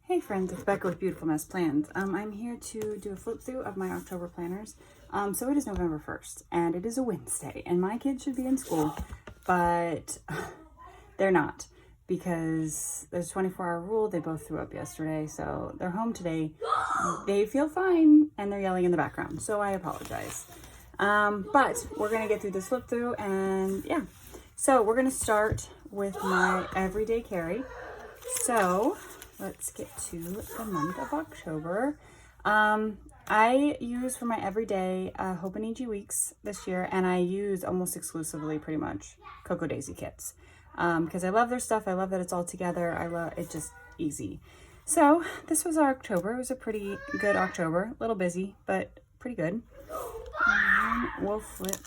Hey friends, it's Becca with Beautiful Mess Plans. I'm here to do a flip through of my October planners. So it is November 1st and it is a Wednesday and my kids should be in school, but they're not because there's a 24-hour rule. They both threw up yesterday, so they're home today. They feel fine and they're yelling in the background, so I apologize. But we're gonna get through this flip through and yeah. So we're gonna start with my everyday carry. So let's get to the month of October. I use for my everyday Hobonichi weeks this year, and I use almost exclusively pretty much Cocoa Daisy kits because I love their stuff. I love that it's all together. I love it, just easy. So this was our October. It was a pretty good October, a little busy, but pretty good. And we'll flip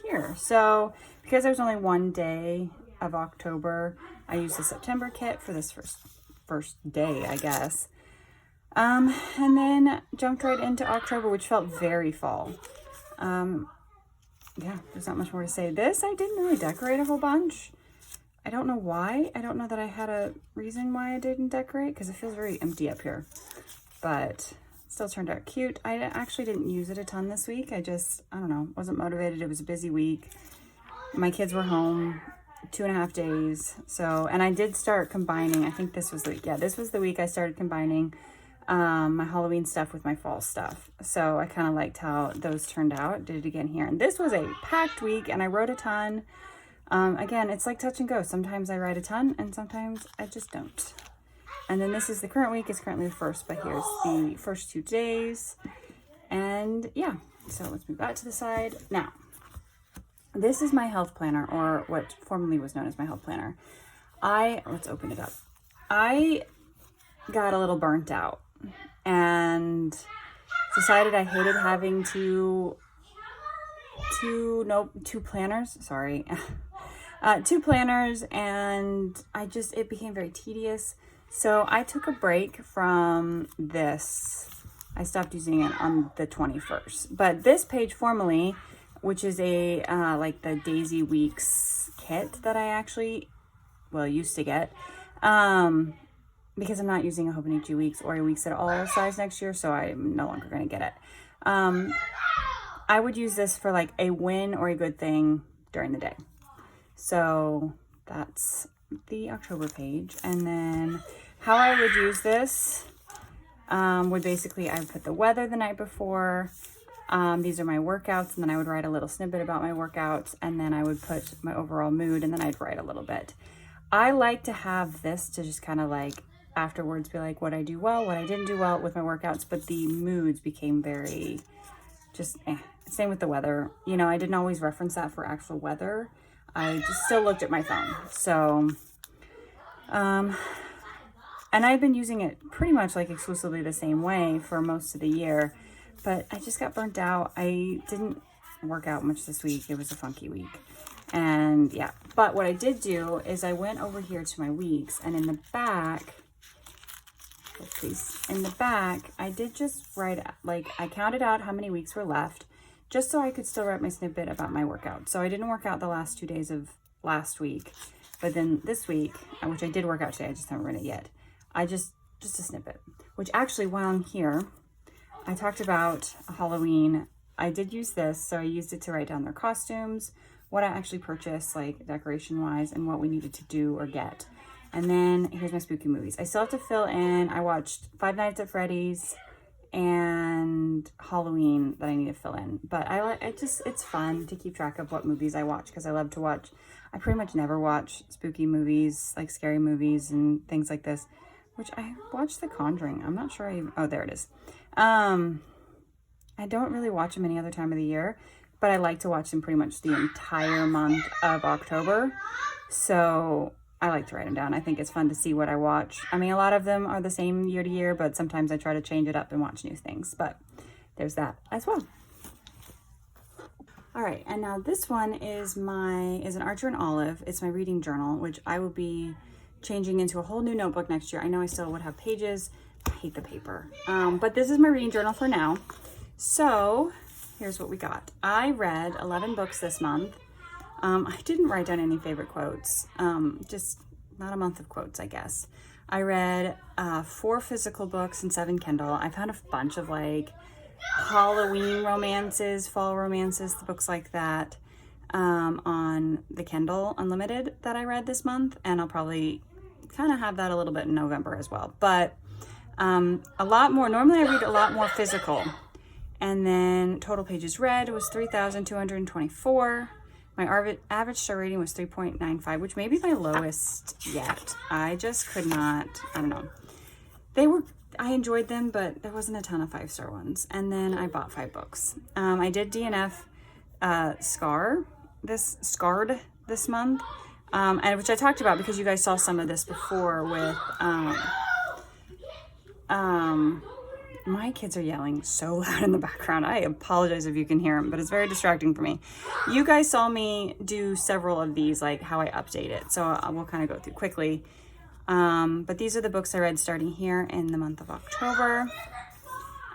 here. So because there's only one day of October, I used the September kit for this first day, I guess. And then jumped right into October, which felt very fall. Yeah, there's not much more to say. This, I didn't really decorate a whole bunch. I don't know why. I don't know that I had a reason why I didn't decorate because it feels very empty up here. But still turned out cute. I actually didn't use it a ton this week. I don't know, wasn't motivated. It was a busy week. My kids were home 2.5 days. So, and I did start combining, I think this was the week. Yeah, this was the week I started combining my Halloween stuff with my fall stuff. So I kind of liked how those turned out. Did it again here. And this was a packed week and I wrote a ton. Again, it's like touch and go. Sometimes I write a ton and sometimes I just don't. And then this is the current week. It's currently the first, but here's the first 2 days. And yeah, so let's move that to the side. Now, this is my health planner, or what formerly was known as my health planner. Let's open it up. I got a little burnt out and decided I hated having two planners, sorry. 2 planners, and it became very tedious. So I took a break from this. I stopped using it on the 21st, but this page formerly, which is a like the Daisy Weeks kit that I actually used to get because I'm not using a Hobonichi Weeks or a Weeks at all size next year, so I'm no longer going to get it. I would use this for like a win or a good thing during the day. So that's the October page. And then how I would use this would basically, I would put the weather the night before. These are my workouts, and then I would write a little snippet about my workouts, and then I would put my overall mood, and then I'd write a little bit. I like to have this to just kind of like afterwards be like what I do well, what I didn't do well with my workouts, but the moods became very just Same with the weather. You know, I didn't always reference that for actual weather. I just still looked at my phone. So, and I've been using it pretty much like exclusively the same way for most of the year. But I just got burnt out. I didn't work out much this week. It was a funky week. And yeah, but what I did do is I went over here to my weeks, and in the back, I did just write, like, I counted out how many weeks were left just so I could still write my snippet about my workout. So I didn't work out the last 2 days of last week, but then this week, which I did work out today, I just haven't written it yet. Just a snippet, which actually while I'm here, I talked about Halloween. I did use this, so I used it to write down their costumes, what I actually purchased, like decoration-wise, and what we needed to do or get. And then here's my spooky movies. I still have to fill in. I watched Five Nights at Freddy's and Halloween that I need to fill in. But it's fun to keep track of what movies I watch because I love to watch. I pretty much never watch spooky movies, like scary movies and things like this, which I watched The Conjuring. I'm not sure oh, there it is. I don't really watch them any other time of the year, but I like to watch them pretty much the entire month of October. So I like to write them down. I think it's fun to see what I watch. I mean, a lot of them are the same year to year, but sometimes I try to change it up and watch new things. But there's that as well. All right, and now this one is an Archer and Olive. It's my reading journal, which I will be changing into a whole new notebook next year. I know I still would have pages. I hate the paper. But this is my reading journal for now. So here's what we got. I read 11 books this month. I didn't write down any favorite quotes. Just not a month of quotes, I guess. I read 4 physical books and 7 Kindle. I found a bunch of like Halloween romances, fall romances, the books like that on the Kindle Unlimited that I read this month. And I'll probably kind of have that a little bit in November as well. But a lot more. Normally I read a lot more physical. And then total pages read was 3,224. My average star rating was 3.95, which may be my lowest yet. I just could not, I don't know. I enjoyed them, but there wasn't a ton of 5-star ones. And then I bought 5 books. I did DNF Scarred this month, and which I talked about because you guys saw some of this before with, my kids are yelling so loud in the background. I apologize if you can hear them, but it's very distracting for me. You guys saw me do several of these, like how I update it. So I will kind of go through quickly. But these are the books I read starting here in the month of October.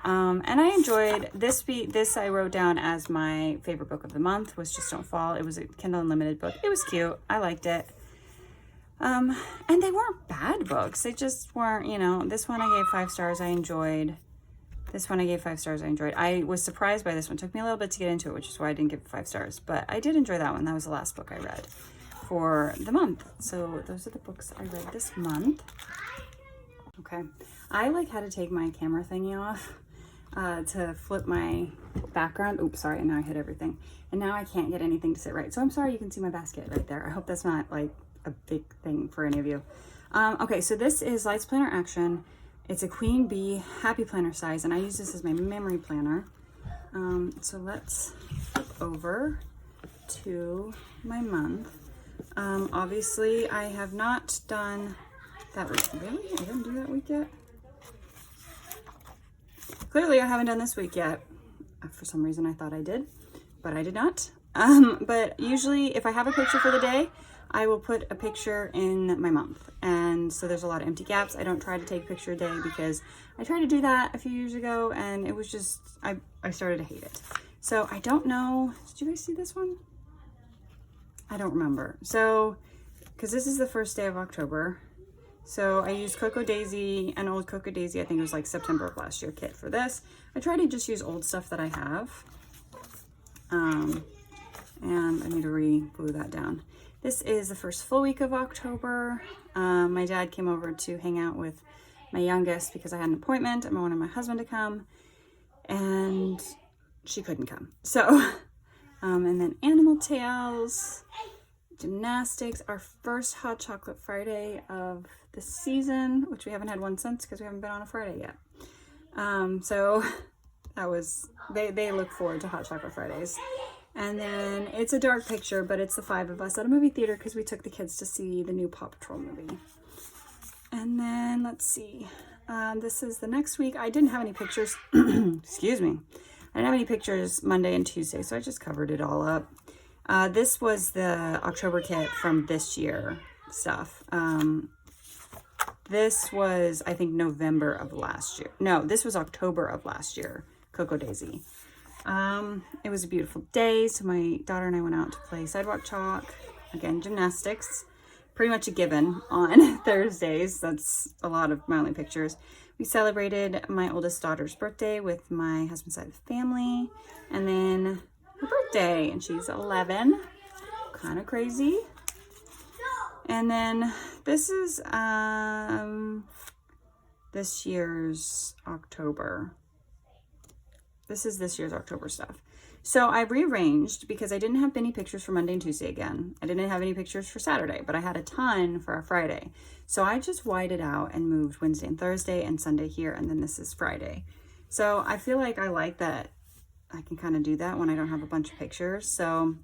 And I enjoyed this. This I wrote down as my favorite book of the month was Just Don't Fall. It was a Kindle Unlimited book. It was cute. I liked it. And they weren't bad books. They just weren't, you know, this one I gave 5 stars. I enjoyed. This one I gave 5 stars. I enjoyed. I was surprised by this one. It took me a little bit to get into it, which is why I didn't give it 5 stars. But I did enjoy that one. That was the last book I read for the month. So those are the books I read this month. Okay. I like had to take my camera thingy off to flip my background. Oops, sorry. And now I hit everything. And now I can't get anything to sit right. So I'm sorry you can see my basket right there. I hope that's not like a big thing for any of you. Okay, so this is Lights Planner Action. It's a Queen Bee Happy Planner size, and I use this as my memory planner. So let's flip over to my month. Obviously, I have not done that week. Really? I didn't do that week yet? Clearly, I haven't done this week yet. For some reason, I thought I did, but I did not. But usually, if I have a picture for the day, I will put a picture in my month. And so there's a lot of empty gaps. I don't try to take a picture a day because I tried to do that a few years ago and it was just, I started to hate it. So I don't know. Did you guys see this one? I don't remember. So, because this is the first day of October. So I used Cocoa Daisy, an old Cocoa Daisy, I think it was like September of last year kit for this. I try to just use old stuff that I have. And I need to re-glue that down. This is the first full week of October. My dad came over to hang out with my youngest because I had an appointment and I wanted my husband to come and she couldn't come. So, and then Animal Tales, gymnastics, our first Hot Chocolate Friday of the season, which we haven't had one since because we haven't been on a Friday yet. So that was, they look forward to Hot Chocolate Fridays. And then it's a dark picture, but it's the 5 of us at a movie theater because we took the kids to see the new Paw Patrol movie. And then let's see. This is the next week. I didn't have any pictures. Excuse me. I didn't have any pictures Monday and Tuesday, so I just covered it all up. This was the October kit from this year stuff. This was, I think, November of last year. No, this was October of last year, Cocoa Daisy. It was a beautiful day, so my daughter and I went out to play sidewalk chalk. Again, gymnastics. Pretty much a given on Thursdays. That's a lot of my only pictures. We celebrated my oldest daughter's birthday with my husband's side of the family. And then her birthday, and she's 11. Kind of crazy. And then this is this year's October. This is this year's October stuff. So I rearranged because I didn't have any pictures for Monday and Tuesday again. I didn't have any pictures for Saturday, but I had a ton for our Friday. So I just whited out and moved Wednesday and Thursday and Sunday here, and then this is Friday. So I feel like I like that I can kind of do that when I don't have a bunch of pictures. So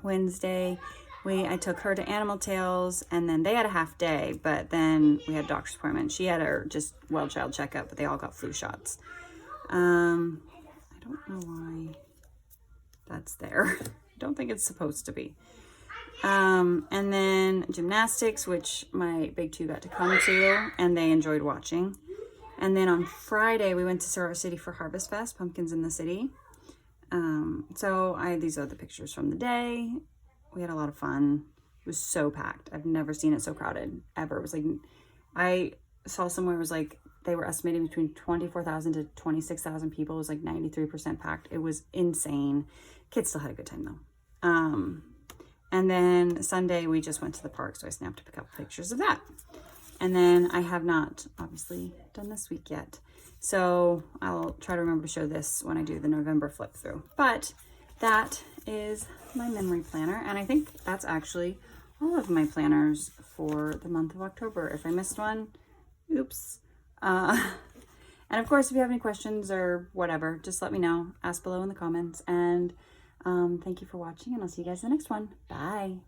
Wednesday, I took her to Animal Tales, and then they had a half day, but then we had a doctor's appointment. She had her just well child checkup, but they all got flu shots. I don't know why that's there. I don't think it's supposed to be. And then gymnastics, which my big 2 got to come to, and they enjoyed watching. And then on Friday, we went to Soror City for Harvest Fest, Pumpkins in the City. So these are the pictures from the day. We had a lot of fun. It was so packed. I've never seen it so crowded, ever. It was like, I saw somewhere it was like they were estimating between 24,000 to 26,000 people. It was like 93% packed. It was insane. Kids still had a good time though. And then Sunday we just went to the park, so I snapped a couple pictures of that. And then I have not obviously done this week yet. So I'll try to remember to show this when I do the November flip through. But that is my memory planner. And I think that's actually all of my planners for the month of October. If I missed one, oops. And of course, if you have any questions or whatever, just let me know. Ask below in the comments. And thank you for watching, and I'll see you guys in the next one. Bye.